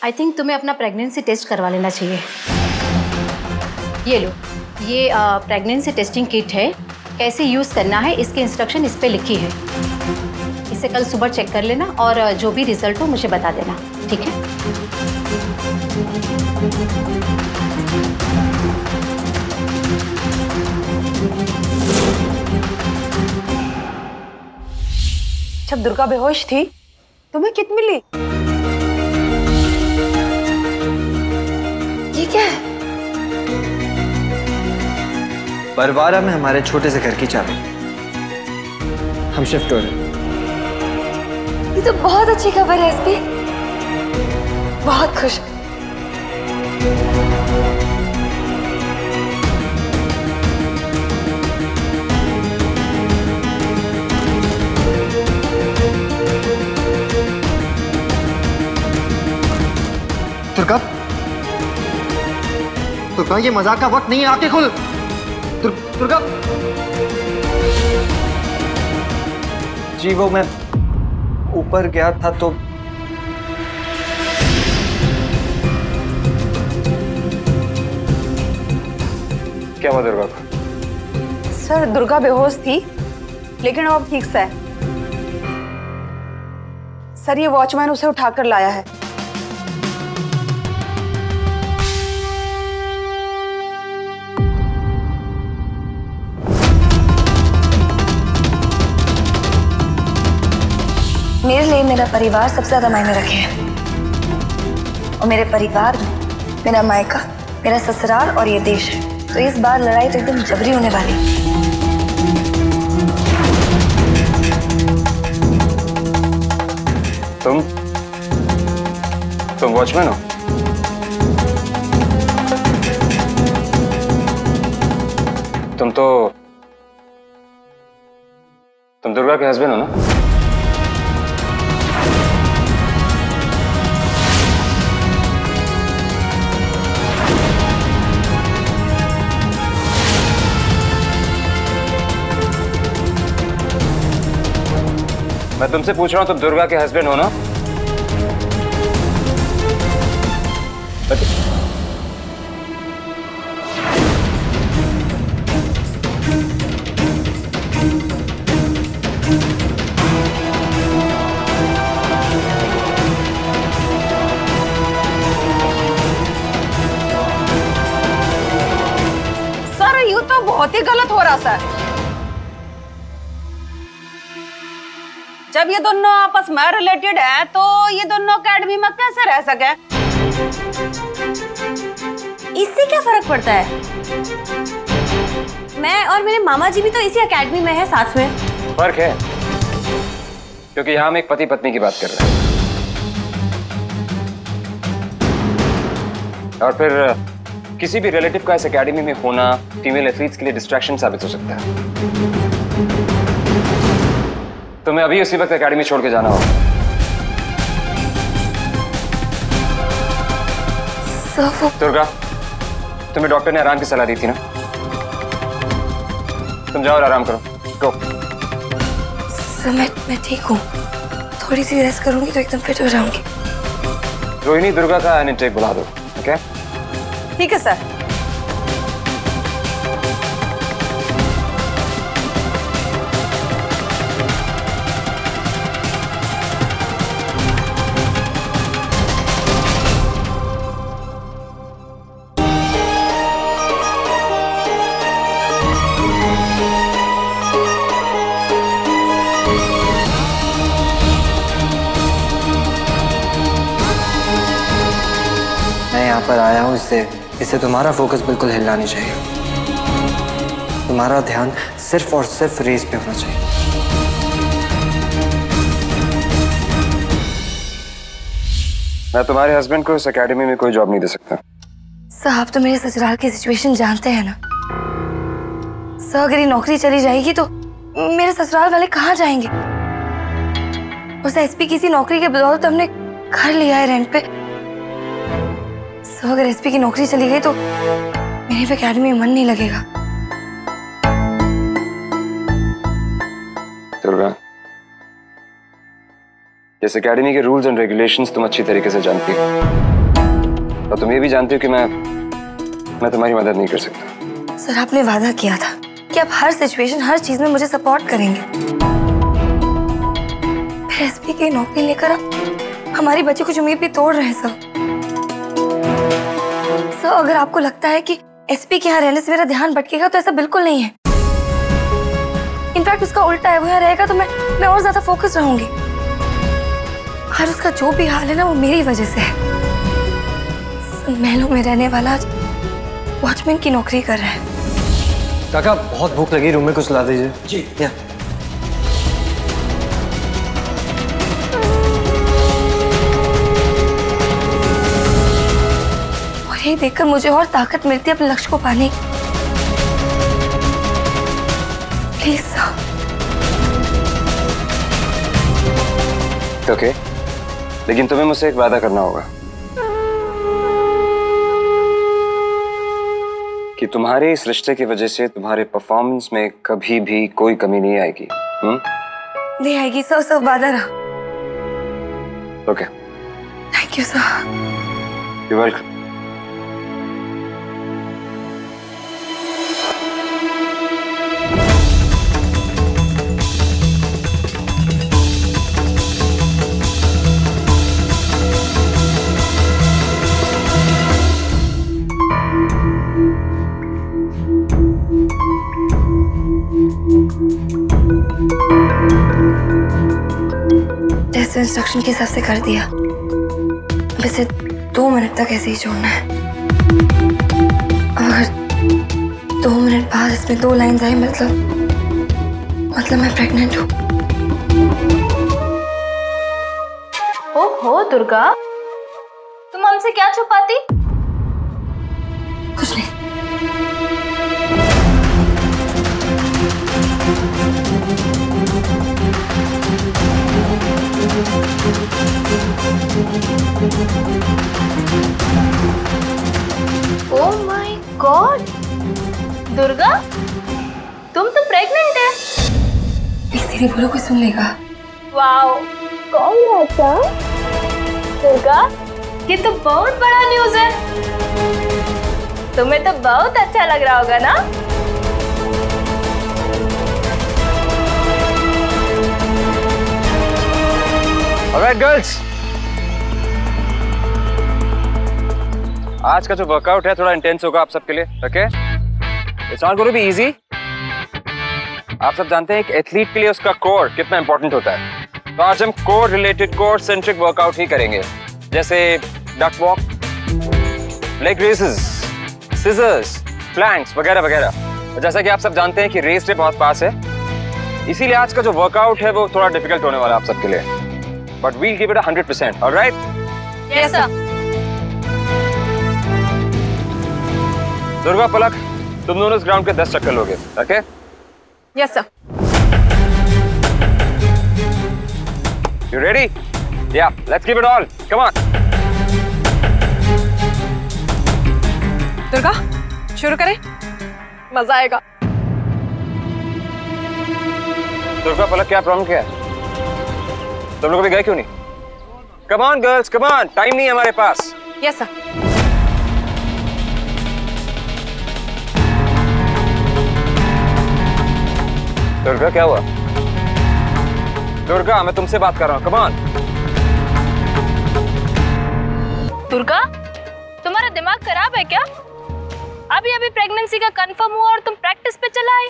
I think तुम्हें अपना pregnancy test करवा लेना चाहिए। ये लो, ये प्रेगनेंसी टेस्टिंग किट है। कैसे यूज़ करना है इसकी इंस्ट्रक्शन इस पे लिखी है। इसे कल सुबह चेक कर लेना और जो भी रिजल्ट हो मुझे बता देना, ठीक है? जब दुर्गा बेहोश थी तुम्हें किट मिली? ये क्या है? बरवारा में हमारे छोटे से घर की चाबी। हम शिफ्ट हो रहे हैं। ये तो बहुत अच्छी खबर है एसपी, बहुत खुश। दुर्गा, दुर्गा ये मजाक का वक्त नहीं है, आंखें खोल। दुर्गा जी, वो मैं ऊपर गया था तो क्या हुआ दुर्गा को? सर दुर्गा बेहोश थी लेकिन अब ठीक से है। सर ये वॉचमैन उसे उठाकर लाया है। मेरे लिए मेरा परिवार सबसे ज्यादा मायने रखे हैं और मेरे परिवार में मेरा मायका, मेरा ससुराल और ये देश है। तो इस बार लड़ाई तो एकदम जबरी होने वाली। तुम वॉचमैन हो? तुम दुर्गा के हस्बैंड हो ना? मैं तुमसे पूछ रहा हूं, तुम दुर्गा के हस्बैंड हो ना? सर यूं तो बहुत ही गलत हो रहा सर। जब ये दोनों आपस में रिलेटेड है तो ये दोनों एकेडमी में कैसे रह सके? इससे क्या फर्क पड़ता है? मैं और मेरे मामा जी भी तो इसी एकेडमी में है साथ में। फर्क है क्योंकि यहाँ हम एक पति पत्नी की बात कर रहे हैं और फिर किसी भी रिलेटिव का इस एकेडमी में होना फीमेल एथलीट्स के लिए डिस्ट्रैक्शन साबित हो सकता है। तुम्हें अभी उसी वक्त एकेडमी छोड़ के जाना होगा। दुर्गा, तुम्हें डॉक्टर ने आराम की सलाह दी थी ना? तुम जाओ और आराम करो। गो। सर मैं ठीक हूँ, थोड़ी सी रेस्ट करूंगी तो एकदम फिट हो जाऊंगी। रोहिणी, दुर्गा का इनटेक बुला दो। ओके? ठीक है सर। यहाँ पर आया हूँ इससे तुम्हारा फोकस बिल्कुल हिलना नहीं चाहिए। तुम्हारा ध्यान सिर्फ और सिर्फ रेस पे होना चाहिए। मैं तुम्हारे हस्बैंड को इस एकेडमी में कोई जॉब नहीं दे सकता। सर आप तो मेरे ससुराल की सिचुएशन जानते हैं ना। सर अगर ये नौकरी चली जाएगी तो मेरे ससुराल वाले कहाँ जाएंगे? उस एसपी किसी नौकरी के बदौलत हमने घर लिया है रेंट पे। सर अगर एसपी की नौकरी चली गई तो मेरे पे एकेडमी में मन नहीं लगेगा। दुर्गा, इस एकेडमी के रूल्स एंड रेगुलेशंस तुम अच्छी तरीके से जानती हो। तो तुम ये भी जानती हो कि मैं तुम्हारी मदद नहीं कर सकता। सर, आपने वादा किया था कि आप हर सिचुएशन, हर चीज में मुझे सपोर्ट करेंगे। फिर एसपी की नौकरी लेकर आप हमारी बच्ची कुछ उम्मीद भी तोड़ रहे हैं सर। सर, अगर आपको लगता है कि एसपी के यहाँ रहने से मेरा ध्यान भटकेगा तो ऐसा बिल्कुल नहीं है। इनफैक्ट उसका उल्टा है, वो यहाँ रहेगा तो मैं और ज्यादा फोकस रहूंगी। और उसका जो भी हाल है ना, वो मेरी वजह से है। महलों में रहने वाला आज वॉचमैन की नौकरी कर रहा है। काका, बहुत भूख लगी, रूम में कुछ ला दीजिए। जी। या और ये देखकर मुझे और ताकत मिलती है अपने लक्ष्य को पाने की। Please sir. ओके, लेकिन तुम्हें मुझसे एक वादा करना होगा कि तुम्हारे इस रिश्ते की वजह से तुम्हारे परफॉर्मेंस में कभी भी कोई कमी नहीं आएगी। नहीं आएगी सर, सब वादा रहा। Okay, thank you sir. You welcome. जैसे इंस्ट्रक्शन के हिसाब से कर दिया। अब इसे 2 मिनट तक ऐसे ही छोड़ना है। अगर 2 मिनट बाद इसमें 2 लाइंस आई, मतलब मैं प्रेग्नेंट हूँ। ओहो दुर्गा, तुम हमसे क्या छुपाती? कुछ नहीं। ओह माय गॉड, दुर्गा तुम तो प्रेग्नेंट है। धीरे बोलो, कोई सुन लेगा। वाओ, कांग्रेट्स दुर्गा, ये तो बहुत बड़ा न्यूज़ है। तुम्हें तो बहुत अच्छा लग रहा होगा ना? ऑलराइट गर्ल्स, आज का जो वर्कआउट है थोड़ा इंटेंस होगा आप सबके लिए। Okay, it's not going to be easy. आप सब जानते हैं एक एथलीट के लिए उसका कोर कितना इंपॉर्टेंट होता है, तो आज हम core related, core centric workout ही करेंगे, जैसे duck walk, leg raises, scissors, planks वगैरह वगैरह। जैसा कि आप सब जानते हैं कि रेस डे बहुत पास है, इसीलिए आज का जो वर्कआउट है वो थोड़ा डिफिकल्ट होने वाला है आप सबके लिए, but we'll give it 100%। Alright? Yes sir. Durga, Palak, तुम दोनों इस ग्राउंड के 10 चक्कर लोगे। Okay? Yes sir. You ready? Yeah, let's give it all. Come on. Durga, शुरू करें? मजा आएगा। दुर्गा, पलक, क्या प्रॉब्लम क्या है? तुम लोग अभी गए क्यों नहीं? Come on girls, come on. Time नहीं है हमारे पास। Yes sir. दुर्गा, क्या हुआ? दुर्गा, मैं तुमसे बात कर रहा हूँ। Come on. दुर्गा, तुम्हारा दिमाग खराब है क्या? अभी अभी प्रेगनेंसी का कंफर्म हुआ और तुम प्रैक्टिस पे चला आई।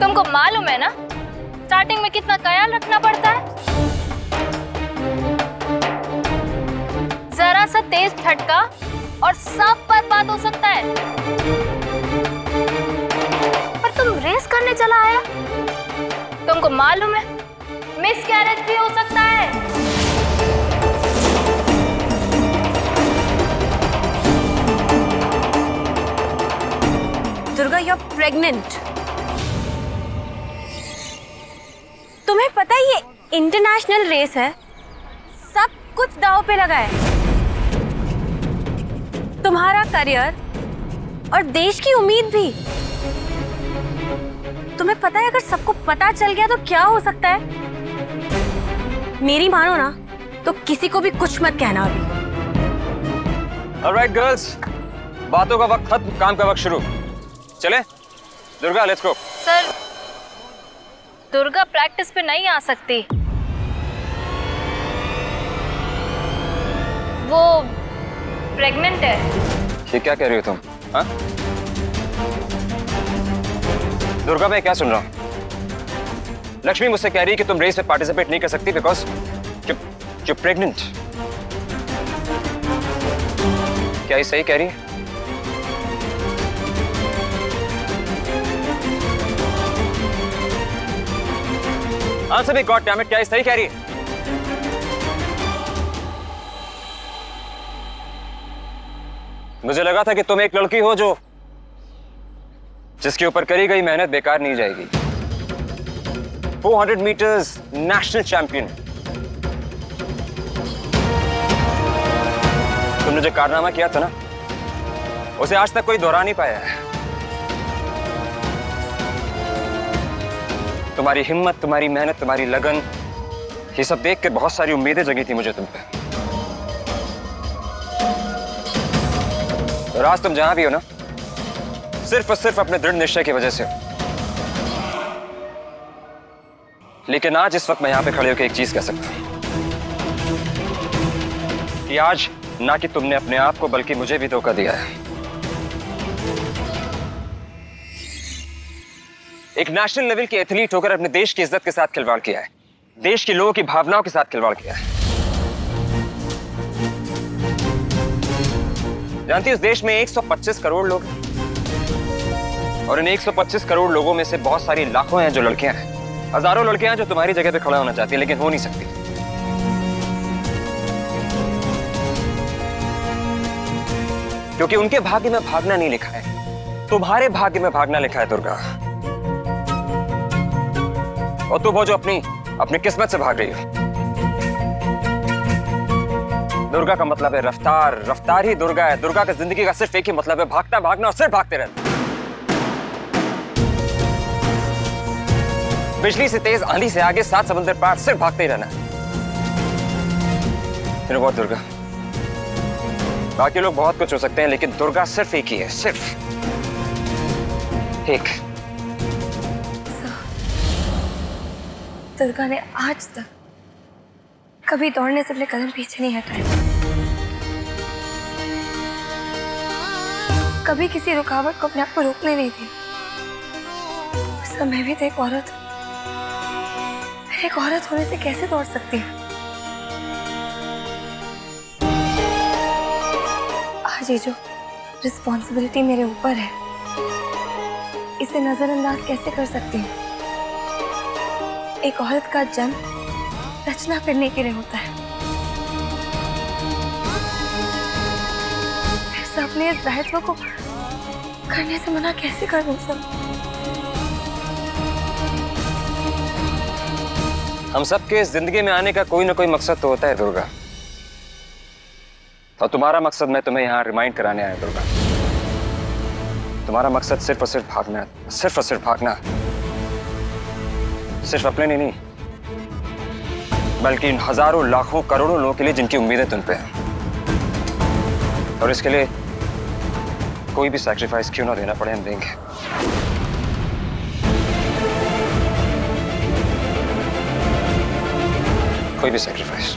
तुमको मालूम है ना स्टार्टिंग में कितना ख्याल रखना पड़ता है। जरा सा तेज झटका और सब बर्बाद हो सकता है। पर तुम रेस करने चला आया, तुमको मालूम है मिसकैरेज भी हो सकता है। Durga, you are pregnant. तुम्हें पता है ये इंटरनेशनल रेस है, सब कुछ दांव पे लगा है। तुम्हारा करियर और देश की उम्मीद भी। तुम्हें पता है अगर सबको पता चल गया तो क्या हो सकता है? मेरी मानो ना तो किसी को भी कुछ मत कहना अभी। ऑलराइट गर्ल्स, बातों का वक्त खत्म, काम का वक्त शुरू। चले Durga, let's go. Sir, Durga practice पे नहीं आ सकती, वो प्रेग्नेंट है। ये क्या कह रही हो तुम? हाँ? दुर्गा, मैं क्या सुन रहा हूँ? लक्ष्मी मुझसे कह रही है कि तुम रेस में पार्टिसिपेट नहीं कर सकती बिकॉज you're pregnant। क्या ये सही कह रही है? Answer me god damn it, क्या ये सही कह रही है? मुझे लगा था कि तुम एक लड़की हो जो जिसके ऊपर करी गई मेहनत बेकार नहीं जाएगी। 400 मीटर्स नेशनल चैंपियन। तुमने जो कारनामा किया था ना, उसे आज तक कोई दोहरा नहीं पाया है। तुम्हारी हिम्मत, तुम्हारी मेहनत, तुम्हारी लगन, ये सब देख के बहुत सारी उम्मीदें जगी थी मुझे तुम पे। और आज तुम जहां भी हो ना, सिर्फ और सिर्फ अपने दृढ़ निश्चय की वजह से। लेकिन आज इस वक्त मैं यहां पे खड़े होकर एक चीज कह सकता हूं कि आज ना कि तुमने अपने आप को बल्कि मुझे भी धोखा दिया है। एक नेशनल लेवल की एथलीट होकर अपने देश की इज्जत के साथ खिलवाड़ किया है, देश के लोगों की भावनाओं के साथ खिलवाड़ किया है। जानती हो, इस देश में 125 करोड़ लोग हैं और इन 125 करोड़ लोगों में से बहुत सारी लाखों हैं जो लड़कियां हैं, हजारों लड़कियां हैं जो तुम्हारी जगह पे खड़ा होना चाहती हैं लेकिन हो नहीं सकती। क्योंकि उनके भाग्य में भागना नहीं लिखा है, तुम्हारे भाग्य में भागना लिखा है दुर्गा। और तुम हो जो अपनी किस्मत से भाग रही हो। दुर्गा का मतलब है रफ्तार, रफ्तार ही दुर्गा है। दुर्गा की जिंदगी का सिर्फ एक ही मतलब है, भागता भागना और सिर्फ भागते रहना। बिजली से तेज, आंधी से आगे, 7 समुद्र पार, सिर्फ भागते ही रहना। बहुत दुर्गा, बाकी लोग बहुत कुछ हो सकते हैं लेकिन दुर्गा सिर्फ एक ही है, सिर्फ एक। दुर्गा ने आज तक कभी दौड़ने से अपने कदम पीछे नहीं हटाए, कभी किसी रुकावट को अपने आप को रोकने नहीं दी। सब मैं भी तो एक औरत हूं, एक औरत होने से कैसे दौड़ सकती है? आज ये जो रिस्पॉन्सिबिलिटी मेरे ऊपर है, इसे नजरअंदाज कैसे कर सकती हूँ? एक औरत का जन्म रचना करने के लिए होता है, फिर अपने इस दायित्व को करने से मना कैसे कर दूं सब? हम सबके जिंदगी में आने का कोई ना कोई मकसद तो होता है दुर्गा, और तुम्हारा मकसद मैं तुम्हें यहाँ रिमाइंड कराने आया दुर्गा। तुम्हारा मकसद सिर्फ और सिर्फ भागना है, सिर्फ और सिर्फ भागना। सिर्फ अपने लिए नहीं, बल्कि इन हजारों लाखों करोड़ों लोगों के लिए जिनकी उम्मीदें तुम पे हैं। और इसके लिए कोई भी सैक्रिफाइस क्यों ना देना पड़े, हम देंगे। कोई भी सैक्रिफाइस।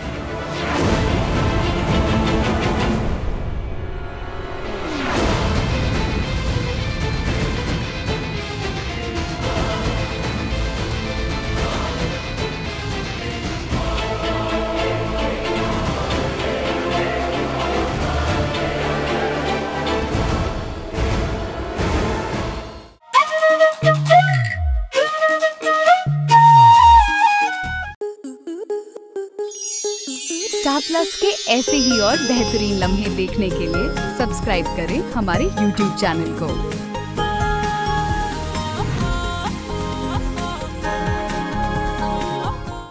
स्टार प्लस के ऐसे ही और बेहतरीन लम्हे देखने के लिए सब्सक्राइब करें हमारे YouTube चैनल को।